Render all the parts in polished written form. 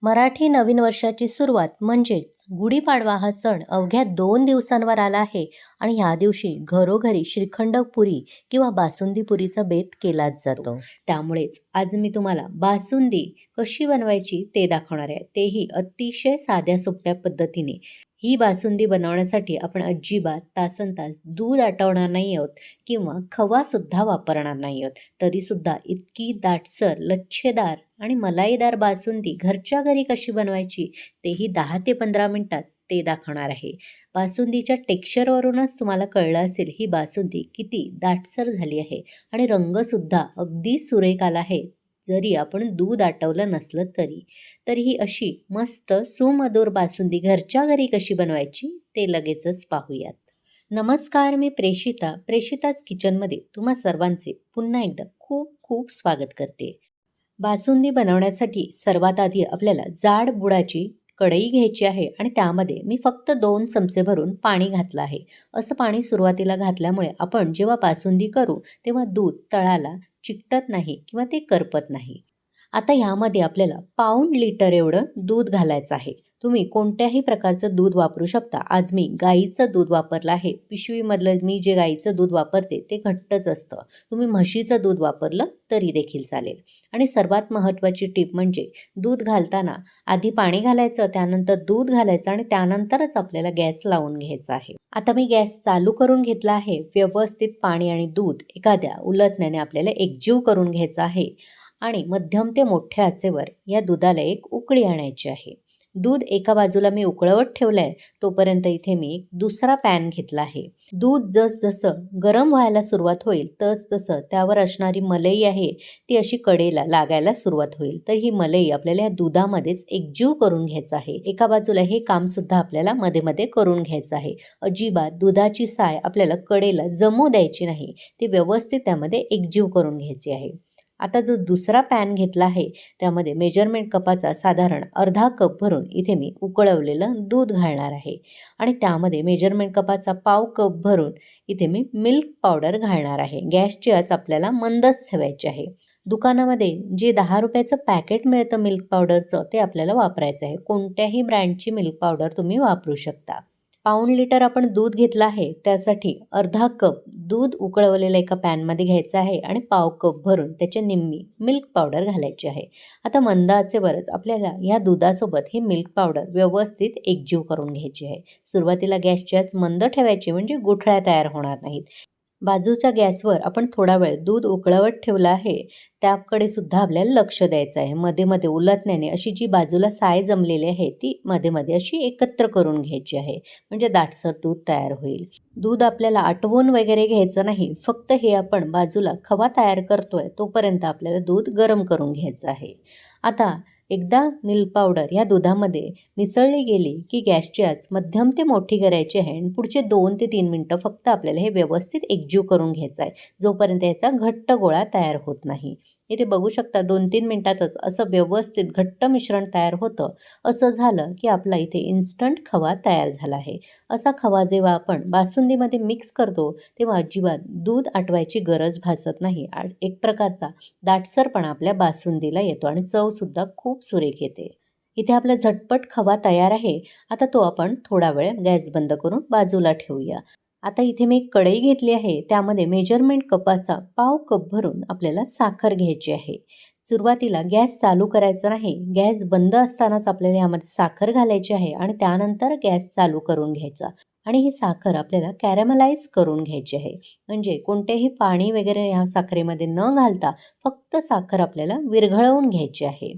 मराठी नवीन वर्षाची सुरुवात म्हणजेच गुढीपाडवा हा सण अवघ्या 2 दिवसांवर आला आहे आणि ह्या दिवशी घरोघरी श्रीखंड पुरी किंवा बासुंदी पुरीचा बेत केलाच जातो. त्यामुळेच आज मी तुम्हाला बासुंदी कशी बनवायची ते दाखवणार आहे, तेही अतिशय साध्या सोप्या पद्धतीने. ही बासुंदी बनवण्यासाठी आपण अजिबात तासनतास दूध आटवणार नाही आहोत किंवा खवासुद्धा वापरणार नाही आहोत. तरीसुद्धा इतकी दाटसर, लच्छेदार आणि मलाईदार बासुंदी घरच्या घरी कशी बनवायची तेही 10 ते 15 मिनिटात ते दाखवणार आहे. बासुंदीच्या टेक्स्चरवरूनच तुम्हाला कळलं असेल ही बासुंदी किती दाटसर झाली आहे आणि रंगसुद्धा अगदी सुरेख आला आहे, जरी आपण दूध आटवलं नसलं तरी. तर ही अशी मस्त सुमधुर बासुंदी घरच्या घरी कशी बनवायची ते लगेचच पाहूयात. नमस्कार, मी प्रेषिताच किचनमध्ये तुम्हा सर्वांचे पुन्हा एकदा खूप खूप स्वागत करते. बासुंदी बनवण्यासाठी सर्वात आधी आपल्याला जाड बुडाची कढई घ्यायची आहे आणि त्यामध्ये मी फक्त 2 चमचे भरून पाणी घातलं आहे. असं पाणी सुरुवातीला घातल्यामुळे आपण जेव्हा बासुंदी करू तेव्हा दूध तळाला चिकटत नाही किंवा ते करपत नाही. आता ह्यामध्ये आपल्याला पाऊण लिटर एवढं दूध घालायचं आहे. तुम्ही कोणत्याही प्रकारचं दूध वापरू शकता. आज मी गाईचं दूध वापरलं आहे. पिशवीमधलं मी जे गाईचं दूध वापरते ते घट्टच असतं. तुम्ही म्हशीचं दूध वापरलं तरी देखील चालेल. आणि सर्वात महत्त्वाची टीप म्हणजे दूध घालताना आधी पाणी घालायचं, त्यानंतर दूध घालायचं आणि त्यानंतरच आपल्याला गॅस लावून घ्यायचा आहे. आता मी गॅस चालू करून घेतला आहे. व्यवस्थित पाणी आणि दूध एखाद्या उलटण्याने आपल्याला एकजीव करून घ्यायचं आहे आणि मध्यम ते मोठ्या आचेवर या दुधाला एक उकळी आणायची आहे. दूध एका बाजूला मी उकळवत ठेवलं आहे, तोपर्यंत इथे मी दुसरा पॅन घेतला आहे. दूध जसं गरम व्हायला सुरुवात होईल तसं त्यावर असणारी मलई आहे ती अशी कडेला लागायला सुरुवात होईल. तर ही मलई आपल्याला या दुधामध्येच एकजीव करून घ्यायचं आहे. एका बाजूला हे कामसुद्धा आपल्याला मध्ये मध्ये करून घ्यायचं आहे. अजिबात दुधाची साय आपल्याला कडेला जमू द्यायची नाही, ती व्यवस्थित त्यामध्ये एकजीव करून घ्यायची आहे. आता जो दुसरा पॅन घेतला आहे त्यामध्ये मेजरमेंट कपाचा साधारण अर्धा कप भरून इथे मी उकळवलेलं दूध घालणार आहे आणि त्यामध्ये मेजरमेंट कपाचा पाव कप भरून इथे मी मिल्क पावडर घालणार आहे. गॅसची आच आपल्याला मंदच ठेवायची आहे. दुकानामध्ये जे 10 रुपयाचं पॅकेट मिळतं मिल्क पावडरचं ते आपल्याला वापरायचं आहे. कोणत्याही ब्रँडची मिल्क पावडर तुम्ही वापरू शकता. पाऊण लिटर आपण दूध घेतलं आहे, त्यासाठी अर्धा कप दूध उकळवलेलं एका पॅनमध्ये घ्यायचं आहे आणि पाव कप भरून त्याची निम्मी मिल्क पावडर घालायची आहे. आता मंद आचेवरच आपल्याला या दुधासोबत ही मिल्क पावडर व्यवस्थित एकजीव करून घ्यायची आहे. सुरुवातीला गॅसची आच मंद ठेवायची म्हणजे गुठळ्या तयार होणार नाहीत. बाजूच्या गॅसवर आपण थोडा वेळ दूध उकळवत ठेवलं आहे, त्याकडे सुद्धा आपल्याला लक्ष द्यायचं आहे. मध्ये मध्ये उलटण्याने अशी जी बाजूला साय जमलेली आहे ती मध्ये मध्ये अशी एकत्र करून घ्यायची आहे, म्हणजे दाटसर दूध तयार होईल. दूध आपल्याला आटवून वगैरे घ्यायचं नाही, फक्त हे आपण बाजूला खवा तयार करतोय तोपर्यंत आपल्याला दूध गरम करून घ्यायचं आहे. आता एकदा मिल्क पावडर या दुधामध्ये मिसळली गेली की गॅसची आच मध्यम ते मोठी करायची आहे आणि पुढचे 2 ते 3 मिनटं फक्त आपल्याला हे व्यवस्थित एकजीव करून घ्यायचं आहे, जोपर्यंत याचा घट्ट गोळा तयार होत नाही. इथे बघू शकता 2-3 मिनिटातच असं व्यवस्थित घट्ट मिश्रण तयार होतं. असं झालं की आपला इथे इन्स्टंट खवा तयार झाला आहे. असा खवा जेव्हा आपण बासुंदीमध्ये मिक्स करतो तेव्हा अजिबात दूध आटवायची गरज भासत नाही. एक प्रकारचा दाटसरपणा आपल्या बासुंदीला येतो आणि चवसुद्धा खूप सुरेख येते. इथे आपला झटपट खवा तयार आहे. आता तो आपण थोडा वेळ गॅस बंद करून बाजूला ठेवूया. आता इथे मी एक कढई घेतली आहे, त्यामध्ये मेजरमेंट कपाचा पाव कप भरून आपल्याला साखर घ्यायची आहे. सुरुवातीला गॅस चालू करायचा नाही, गॅस बंद असतानाच आपल्याला यामध्ये साखर घालायची आहे आणि त्यानंतर गॅस चालू करून घ्यायचा आणि ही साखर आपल्याला कॅरमलाइज करून घ्यायची आहे. म्हणजे कोणतेही पाणी वगैरे ह्या साखरेमध्ये न घालता फक्त साखर आपल्याला विरघळवून घ्यायची आहे.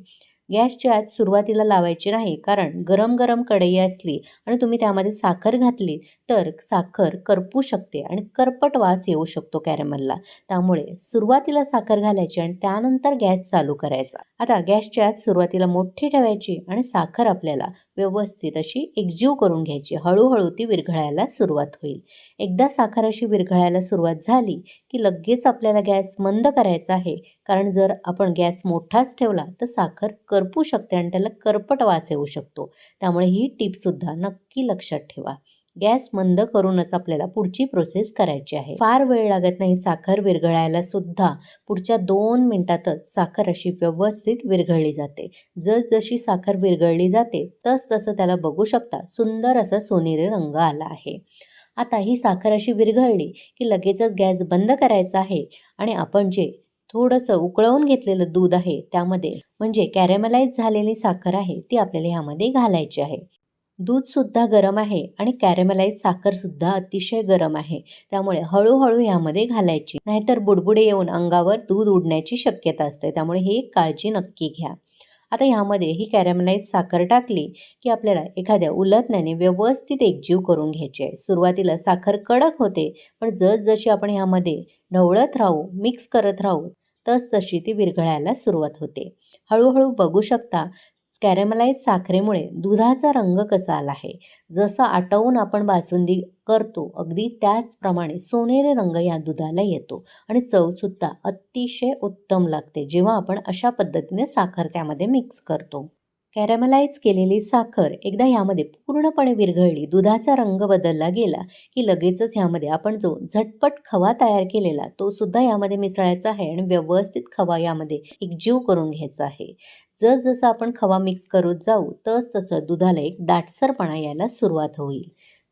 गॅसची आच सुरुवातीला लावायची नाही, कारण गरम गरम कढई असली आणि तुम्ही त्यामध्ये साखर घातली तर साखर करपू शकते आणि करपट वास येऊ शकतो कॅरमलला. त्यामुळे सुरुवातीला साखर घालायची आणि त्यानंतर गॅस चालू करायचा. आता गॅसची आच सुरुवातीला मोठी ठेवायची आणि साखर आपल्याला व्यवस्थित अशी एकजीव करून घ्यायची. हळूहळू ती विरघळायला सुरुवात होईल. एकदा साखर अशी विरघळायला सुरुवात झाली की लगेच आपल्याला गॅस मंद करायचा आहे, कारण जर आपण गॅस मोठाच ठेवला तर साखर करपू शकते आणि त्याला करपट वास येऊ शकतो. त्यामुळे ही टिपसुद्धा नक्की लक्षात ठेवा. गॅस मंद करूनच आपल्याला पुढची प्रोसेस करायची आहे. फार वेळ लागत नाही साखर विरघळायला सुद्धा. पुढच्या 2 मिनिटातच साखर अशी व्यवस्थित विरघळली जाते. जसजशी साखर विरघळली जाते तसं त्याला बघू शकता सुंदर असा सोनेरी रंग आला आहे. आता ही साखर अशी विरघळली की लगेचच गॅस बंद करायचा आहे आणि आपण जे थोडंसं उकळवून घेतलेलं दूध आहे त्यामध्ये म्हणजे कॅरेमलाइज झालेली साखर आहे ती आपल्याला ह्यामध्ये घालायची आहे. दूधसुद्धा गरम आहे आणि कॅरेमलाइज साखरसुद्धा अतिशय गरम आहे. त्यामुळे हळूहळू ह्यामध्ये घालायची, नाहीतर बुडबुडे येऊन अंगावर दूध उडण्याची शक्यता असते. त्यामुळे ही एक काळजी नक्की घ्या. आता ह्यामध्ये ही कॅरेमलाइज साखर टाकली की आपल्याला एखाद्या उलथण्याने व्यवस्थित एकजीव करून घ्यायची आहे. सुरुवातीला साखर कडक होते, पण जसजशी आपण ह्यामध्ये ढवळत राहू, मिक्स करत राहू, तसतशी ती विरघळायला सुरुवात होते. हळूहळू बघू शकता कॅरेमलाइज साखरेमुळे दुधाचा रंग कसा आला आहे. जसं आटवून आपण बासुंदी करतो अगदी त्याचप्रमाणे सोनेरी रंग या दुधाला येतो आणि चवसुद्धा अतिशय उत्तम लागते जेव्हा आपण अशा पद्धतीने साखर त्यामध्ये मिक्स करतो. कॅरेमलाइज केलेली साखर एकदा ह्यामध्ये पूर्णपणे विरघळली, दुधाचा रंग बदलला गेला की लगेचच ह्यामध्ये आपण जो झटपट खवा तयार केलेला तो सुद्धा यामध्ये मिसळायचा आहे आणि व्यवस्थित खवा यामध्ये एकजीव करून घ्यायचा आहे. जसजसं आपण खवा मिक्स करत जाऊ तसं दुधाला एक दाटसरपणा यायला सुरुवात होईल.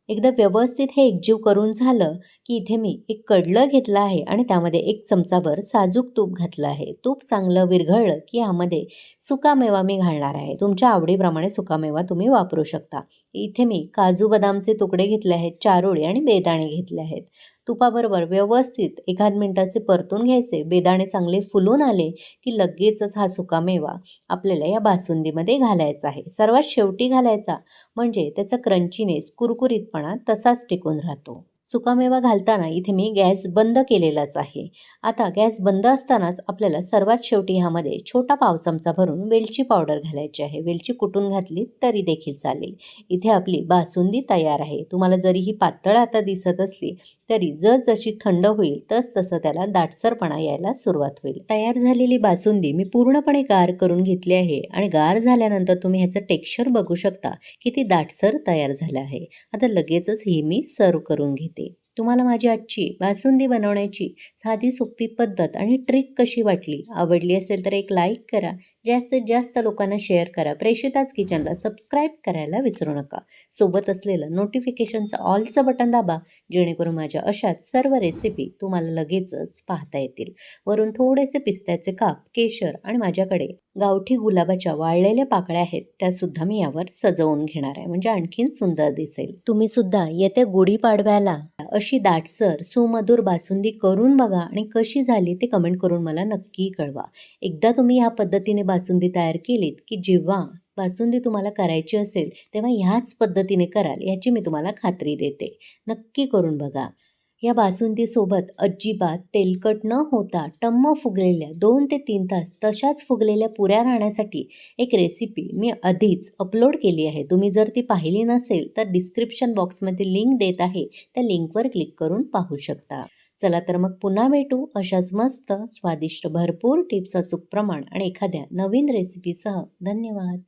एकदा व्यवस्थित हे एकजीव करून झालं की इथे मी एक कडलं घेतलं आहे आणि त्यामध्ये 1 चमचाभर साजूक तूप घातलं आहे. तूप चांगलं विरघळलं की यामध्ये सुकामेवा मी घालणार आहे. तुमच्या आवडीप्रमाणे सुकामेवा तुम्ही वापरू शकता. इथे मी काजू बदामचे तुकडे घेतले आहेत, चारोळी आणि बेदाणे घेतले आहेत. तुपाबरोबर व्यवस्थित एखाद मिनिटाचे परतून घ्यायचे. बेदाणे चांगले फुलून आले की लगेचच हा सुकामेवा आपल्याला या बासुंदीमध्ये घालायचा आहे. सर्वात शेवटी घालायचा म्हणजे त्याचा क्रंचीनेस, कुरकुरीतपणा तसाच टिकून राहतो. सुकामेवा घालताना इथे मी गॅस बंद केलेलाच आहे. आता गॅस बंद असतानाच आपल्याला सर्वात शेवटी ह्यामध्ये छोटा पाव चमचा भरून वेलची पावडर घालायची आहे. वेलची कुटून घातली तरी देखील चालेल. इथे आपली बासुंदी तयार आहे. तुम्हाला जरी ही पातळ आता दिसत असली तरी जसजशी थंड होईल तसं त्याला दाटसरपणा यायला सुरुवात होईल. तयार झालेली बासुंदी मी पूर्णपणे गार करून घेतली आहे आणि गार झाल्यानंतर तुम्ही ह्याचं टेक्स्चर बघू शकता किती दाटसर तयार झालं आहे. आता लगेचच ही मी सर्व करून घेते. तुम्हाला माझी आजची बासुंदी बनवण्याची साधी सोपी पद्धत आणि ट्रिक कशी वाटली? आवडली असेल तर एक लाईक करा, जास्तीत जास्त लोकांना शेअर करा. प्रेषिताच किचनला सबस्क्राईब करायला विसरू नका. सोबत असलेलं नोटिफिकेशनचं ऑलचं बटन दाबा, जेणेकरून माझ्या अशाच सर्व रेसिपी तुम्हाला लगेचच पाहता येतील. वरून थोडेसे पिस्त्याचे काप, केशर आणि माझ्याकडे गावठी गुलाबाच्या वाळलेल्या पाकळ्या आहेत, त्यासुद्धा मी यावर सजवून घेणार आहे, म्हणजे आणखीन सुंदर दिसेल. तुम्ही सुद्धा येत्या गुढीपाडव्याला अशी दाटसर सुमधुर बासुंदी करून बघा आणि कशी झाली ते कमेंट करून मला नक्की कळवा. एकदा तुम्ही ह्या पद्धतीने बासुंदी तयार केलीत की जेव्हा बासुंदी तुम्हाला करायची असेल तेव्हा ह्याच पद्धतीने कराल याची मी तुम्हाला खात्री देते. नक्की करून बघा. या बासुंदीसोबत अजिबात तेलकट न होता टम्म फुगलेल्या 2 ते 3 तास तशाच फुगलेल्या पुऱ्या राहण्यासाठी एक रेसिपी मी आधीच अपलोड केली आहे. तुम्ही जर ती पाहिली नसेल तर डिस्क्रिप्शन बॉक्समध्ये लिंक देत आहे, त्या लिंकवर क्लिक करून पाहू शकता. चला तर मग पुन्हा भेटू अशाच मस्त, स्वादिष्ट, भरपूर टिप्स, अचूक प्रमाण आणि एखाद्या नवीन रेसिपीसह. धन्यवाद.